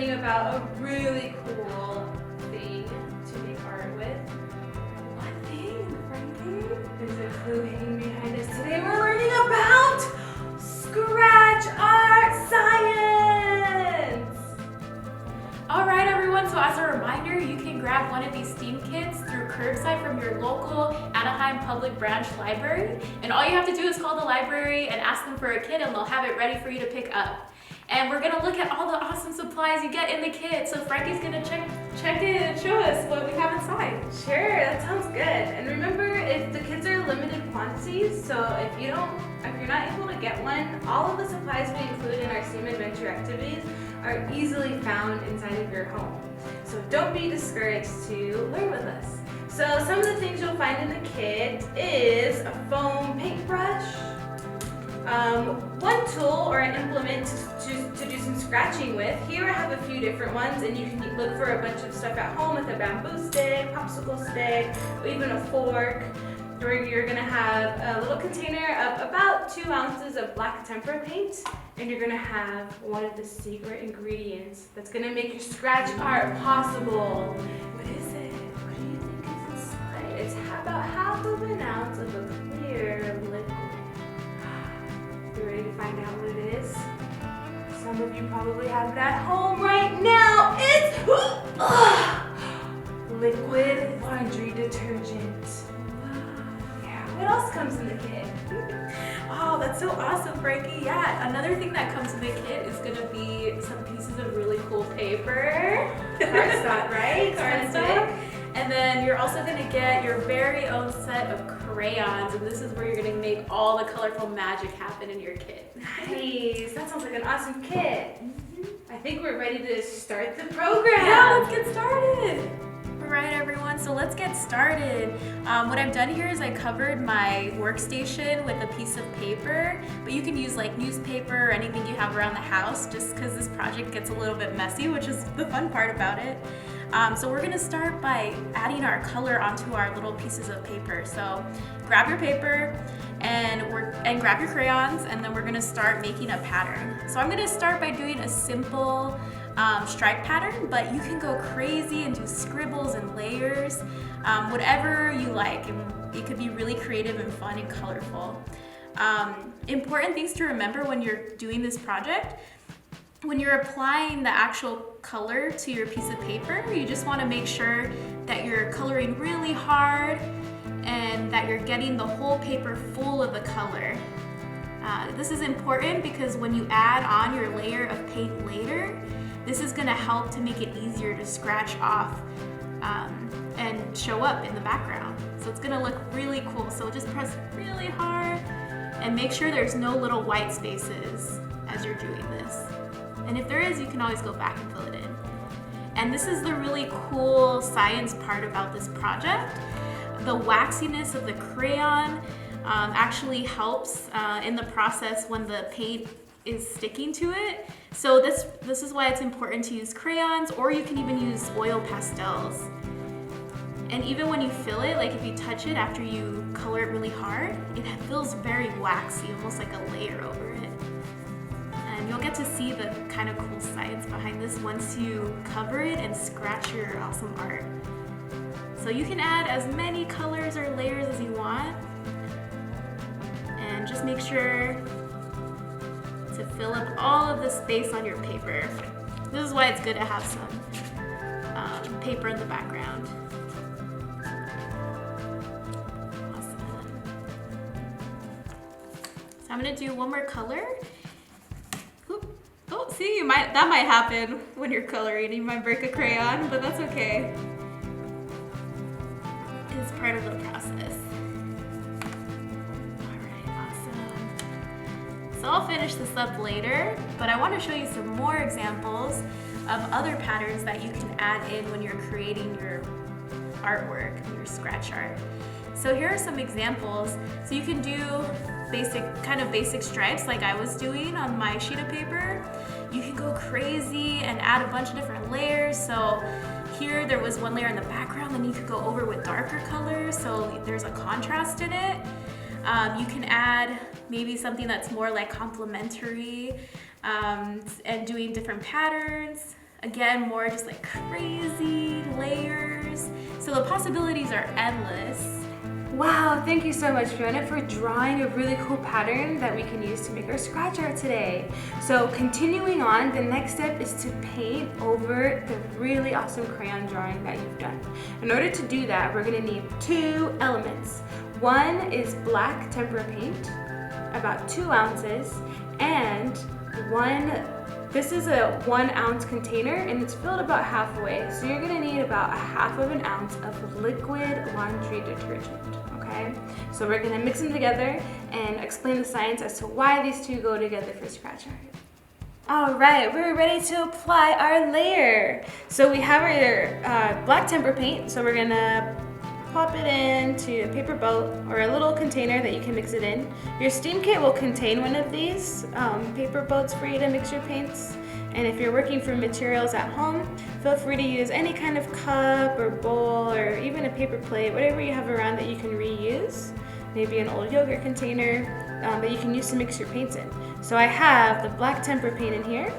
learning about a really cool thing to make art with. What thing, Frankie? There's a clue hanging behind us. Today we're learning about scratch art science! Alright everyone, so as a reminder, you can grab one of these STEAM kits through curbside from your local Anaheim Public Branch Library. And all you have to do is call the library and ask them for a kit and they'll have it ready for you to pick up. And we're gonna look at all the awesome supplies you get in the kit. So Frankie's gonna check in and show us what we have inside. Sure, that sounds good. And remember, if the kits are limited quantities, so if you're not able to get one, all of the supplies we include in our STEAM Adventure activities are easily found inside of your home. So don't be discouraged to learn with us. So some of the things you'll find in the kit is a foam paintbrush, one tool or an implement to do some scratching with. Here I have a few different ones, and you can look for a bunch of stuff at home with a bamboo stick, popsicle stick, or even a fork. Or you're gonna have a little container of about 2 ounces of black tempera paint, and you're gonna have one of the secret ingredients that's gonna make your scratch art possible. What is it? What do you think is inside? It's about half of an ounce of a clear liquid. You ready to find out what it is? Some of you probably have it at home right now. It's liquid laundry detergent. What else comes in the kit? Oh, that's so awesome, Frankie. Yeah, another thing that comes in the kit is gonna be some pieces of really cool paper. Cardstock, right? Cardstock. And then you're also gonna get your very own set of crayons, and this is where you're gonna make all the colorful magic happen in your kit. Nice, that sounds like an awesome kit. I think we're ready to start the program. Yeah, let's get started. Alright everyone, so let's get started. What I've done here is I covered my workstation with a piece of paper, but you can use like newspaper or anything you have around the house just because this project gets a little bit messy, which is the fun part about it. So we're going to start by adding our color onto our little pieces of paper. So grab your paper and grab your crayons, and then we're going to start making a pattern. So I'm going to start by doing a simple stripe pattern, but you can go crazy and do scribbles and layers, whatever you like, and it could be really creative and fun and colorful. Important things to remember when you're doing this project: when you're applying the actual color to your piece of paper, you just want to make sure that you're coloring really hard and that you're getting the whole paper full of the color. This is important because when you add on your layer of paint later, this is going to help to make it easier to scratch off and show up in the background. So it's going to look really cool. So just press really hard and make sure there's no little white spaces as you're doing this. And if there is, you can always go back and fill it in. And this is the really cool science part about this project. The waxiness of the crayon actually helps in the process when the paint is sticking to it. So this is why it's important to use crayons, or you can even use oil pastels. And even when you fill it, like if you touch it after you color it really hard, it feels very waxy, almost like a layer over it. And you'll get to see the kind of cool science behind this once you cover it and scratch your awesome art. So you can add as many colors or layers as you want, and just make sure to fill up all of the space on your paper. This is why it's good to have some paper in the background. Awesome. So I'm gonna do one more color. Oop. Oh, see, that might happen when you're coloring. You might break a crayon, but that's okay. It's part of the process. So I'll finish this up later, but I want to show you some more examples of other patterns that you can add in when you're creating your artwork, your scratch art. So here are some examples. So you can do basic stripes like I was doing on my sheet of paper. You can go crazy and add a bunch of different layers. So here there was one layer in the background, then you could go over with darker colors, so there's a contrast in it. You can add maybe something that's more like complementary and doing different patterns. Again, more just like crazy layers. So the possibilities are endless. Wow, thank you so much, Fiona, for drawing a really cool pattern that we can use to make our scratch art today. So continuing on, the next step is to paint over the really awesome crayon drawing that you've done. In order to do that, we're gonna need 2 elements. One is black tempera paint, about 2 ounces, and this is a 1 ounce container and it's filled about halfway. So you're gonna need about 1/2 ounce of liquid laundry detergent, okay? So we're gonna mix them together and explain the science as to why these 2 go together for scratch art. All right, we're ready to apply our layer. So we have our black tempera paint, so we're gonna plop it into a paper boat or a little container that you can mix it in. Your steam kit will contain one of these paper boats for you to mix your paints. And if you're working from materials at home, feel free to use any kind of cup or bowl or even a paper plate, whatever you have around that you can reuse. Maybe an old yogurt container that you can use to mix your paints in. So I have the black tempera paint in here.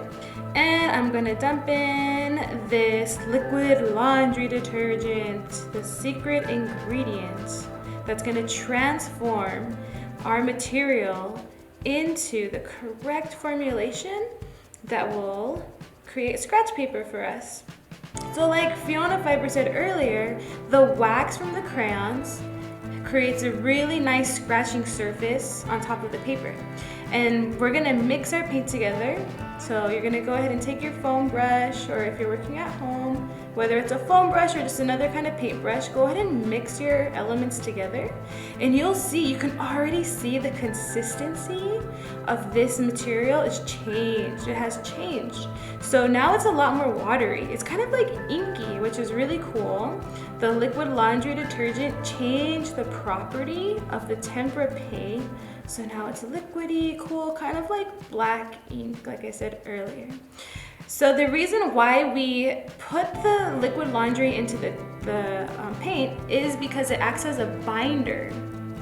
And I'm gonna dump in this liquid laundry detergent, the secret ingredient that's gonna transform our material into the correct formulation that will create scratch paper for us. So like Fiona Fiber said earlier, the wax from the crayons creates a really nice scratching surface on top of the paper. And we're gonna mix our paint together. So you're gonna go ahead and take your foam brush, or if you're working at home, whether it's a foam brush or just another kind of paintbrush, go ahead and mix your elements together. And you'll see, you can already see the consistency of this material is changed. It has changed. So now it's a lot more watery. It's kind of like inky, which is really cool. The liquid laundry detergent changed the property of the tempera paint. So now it's liquidy, cool, kind of like black ink, like I said earlier. So the reason why we put the liquid laundry into the paint is because it acts as a binder.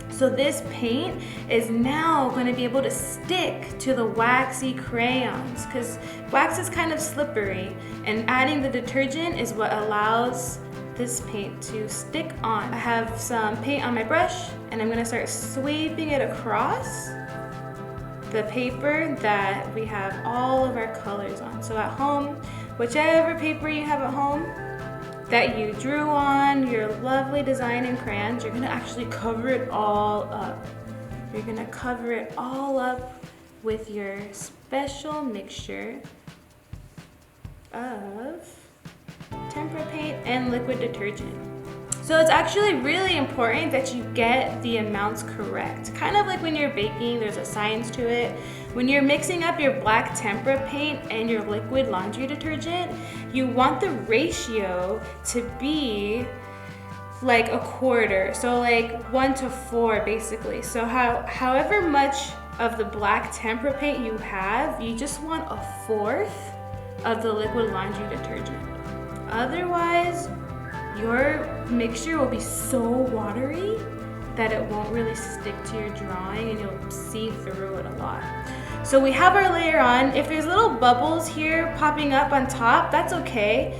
So this paint is now going to be able to stick to the waxy crayons because wax is kind of slippery, and adding the detergent is what allows this paint to stick on. I have some paint on my brush and I'm gonna start sweeping it across the paper that we have all of our colors on. So at home, whichever paper you have at home that you drew on your lovely design in crayons, you're gonna actually cover it all up. You're gonna cover it all up with your special mixture of tempera paint and liquid detergent. So it's actually really important that you get the amounts correct. Kind of like when you're baking, there's a science to it. When you're mixing up your black tempera paint and your liquid laundry detergent, you want the ratio to be like 1/4, so like 1:4 basically. So however much of the black tempera paint you have, you just want 1/4 of the liquid laundry detergent. Otherwise, your mixture will be so watery that it won't really stick to your drawing and you'll see through it a lot. So we have our layer on. If there's little bubbles here popping up on top, that's okay.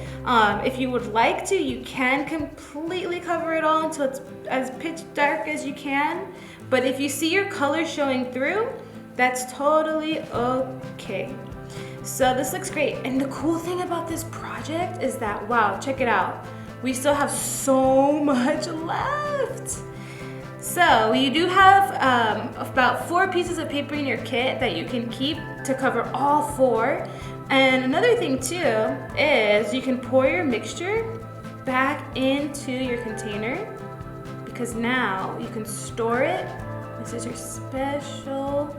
If you would like to, you can completely cover it all until it's as pitch dark as you can. But if you see your color showing through, that's totally okay. So this looks great. And the cool thing about this project is that, wow, check it out. We still have so much left. So you do have about 4 pieces of paper in your kit that you can keep to cover all 4. And another thing too is you can pour your mixture back into your container because now you can store it. This is your special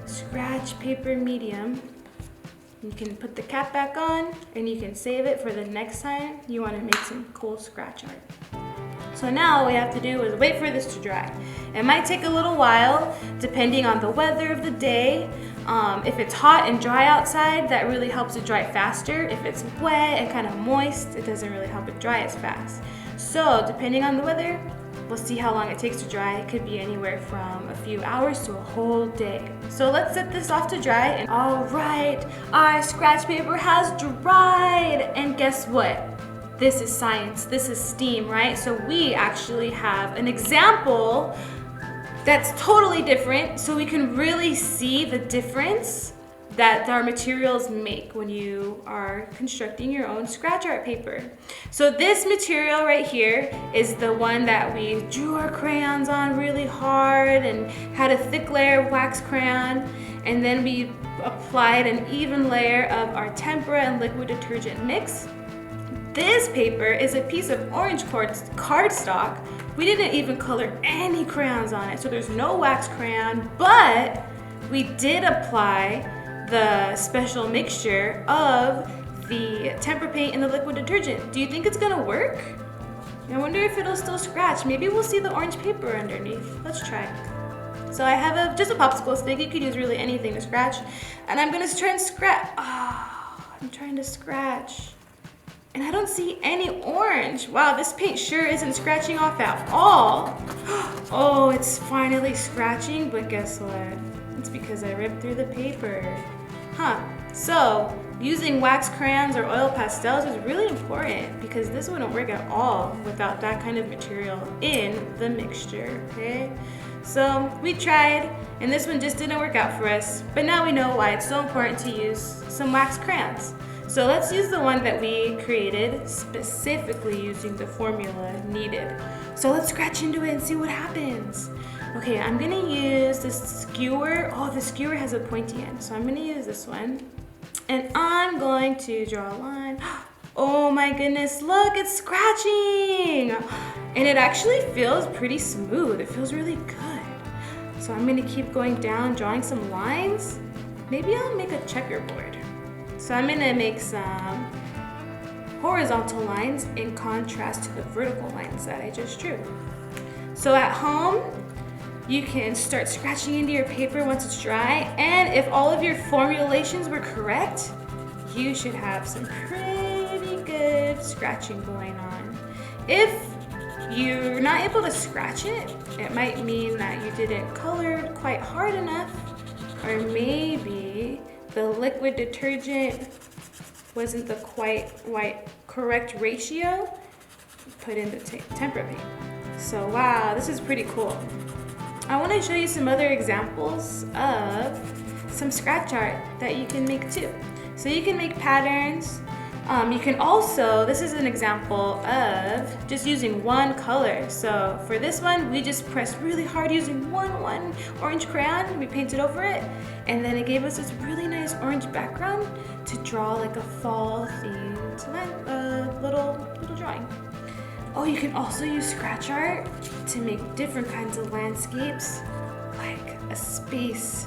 scratch paper medium. You can put the cap back on and you can save it for the next time you want to make some cool scratch art. So now all we have to do is wait for this to dry. It might take a little while depending on the weather of the day. If it's hot and dry outside, that really helps it dry faster. If it's wet and kind of moist, it doesn't really help it dry as fast. So depending on the weather, we'll see how long it takes to dry. It could be anywhere from a few hours to a whole day. So let's set this off to dry. And all right, our scratch paper has dried. And guess what? This is science, this is STEAM, right? So we actually have an example that's totally different, so we can really see the difference that our materials make when you are constructing your own scratch art paper. So this material right here is the one that we drew our crayons on really hard and had a thick layer of wax crayon, and then we applied an even layer of our tempera and liquid detergent mix. This paper is a piece of orange cardstock. We didn't even color any crayons on it, so there's no wax crayon, but we did apply the special mixture of the tempera paint and the liquid detergent. Do you think it's gonna work? I wonder if it'll still scratch. Maybe we'll see the orange paper underneath. Let's try. So I have just a popsicle stick. You could use really anything to scratch. And I'm gonna try and scratch. Oh, I'm trying to scratch. And I don't see any orange. Wow, this paint sure isn't scratching off at all. Oh, it's finally scratching, but guess what? It's because I ripped through the paper. Huh, so using wax crayons or oil pastels is really important because this wouldn't work at all without that kind of material in the mixture, okay? So we tried, and this one just didn't work out for us, but now we know why it's so important to use some wax crayons. So let's use the one that we created specifically using the formula needed. So let's scratch into it and see what happens. Okay, I'm gonna use this skewer. Oh, the skewer has a pointy end, so I'm gonna use this one. And I'm going to draw a line. Oh my goodness, look, it's scratching. And it actually feels pretty smooth. It feels really good. So I'm gonna keep going down, drawing some lines. Maybe I'll make a checkerboard. So I'm gonna make some horizontal lines in contrast to the vertical lines that I just drew. So at home, you can start scratching into your paper once it's dry, and if all of your formulations were correct, you should have some pretty good scratching going on. If you're not able to scratch it, it might mean that you didn't color quite hard enough, or maybe the liquid detergent wasn't the quite correct ratio put in the tempera paint. So wow, this is pretty cool. I want to show you some other examples of some scratch art that you can make too. So you can make patterns. You can also, this is an example of just using one color. So for this one, we just pressed really hard using one orange crayon. We painted over it, and then it gave us this really nice orange background to draw like a fall themed little drawing. Oh, you can also use scratch art to make different kinds of landscapes, like a space,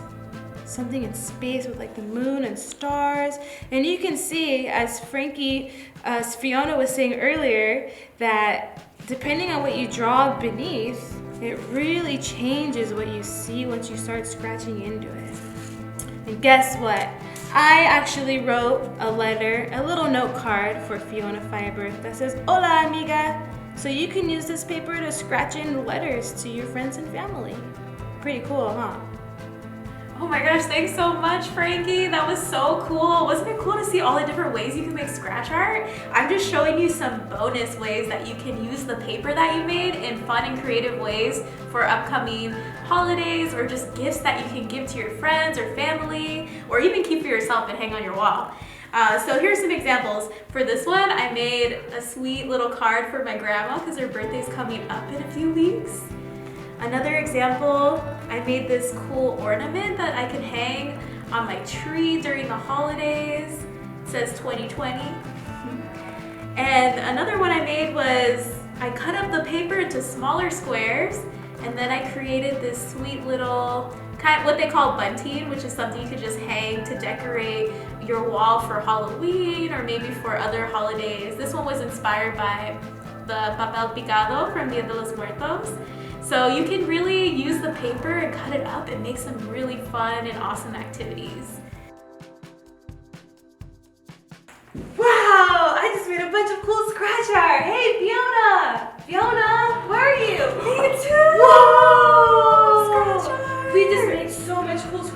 something in space with like the moon and stars. And you can see, as Fiona was saying earlier, that depending on what you draw beneath, it really changes what you see once you start scratching into it. And guess what? I actually wrote a letter, a little note card for Fiona Fiber that says, "Hola, amiga." So you can use this paper to scratch in letters to your friends and family. Pretty cool, huh? Oh my gosh, thanks so much, Frankie. That was so cool. Wasn't it cool to see all the different ways you can make scratch art? I'm just showing you some bonus ways that you can use the paper that you made in fun and creative ways for upcoming holidays, or just gifts that you can give to your friends or family, or even keep for yourself and hang on your wall. So here's some examples. For this one, I made a sweet little card for my grandma because her birthday's coming up in a few weeks. Another example, I made this cool ornament that I can hang on my tree during the holidays. It says 2020. And another one I made was, I cut up the paper into smaller squares, and then I created this sweet little, kind of what they call bunting, which is something you could just hang to decorate your wall for Halloween or maybe for other holidays. This one was inspired by the papel picado from Dia de los Muertos. So you can really use the paper and cut it up and make some really fun and awesome activities. Wow, I just made a bunch of cool scratch art. Hey, Fiona! Fiona, where are you?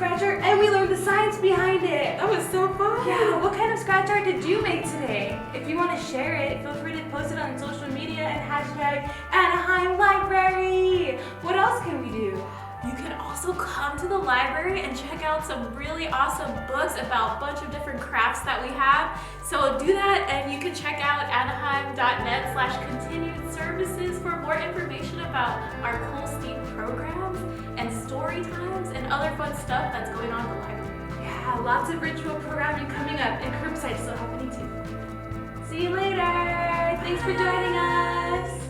scratch art and we learned the science behind it. That was so fun. Yeah, what kind of scratch art did you make today? If you want to share it, feel free to post it on social media and hashtag Anaheim Library. What else can we do? You can also come to the library and check out some really awesome books about a bunch of different crafts that we have. So do that, and you can check out anaheim.net/continued services for more information about our cool STEAM programs and story times and other fun stuff that's going on in the library. Yeah, lots of ritual programming coming up and curbside still happening too. See you later. Thanks for joining us.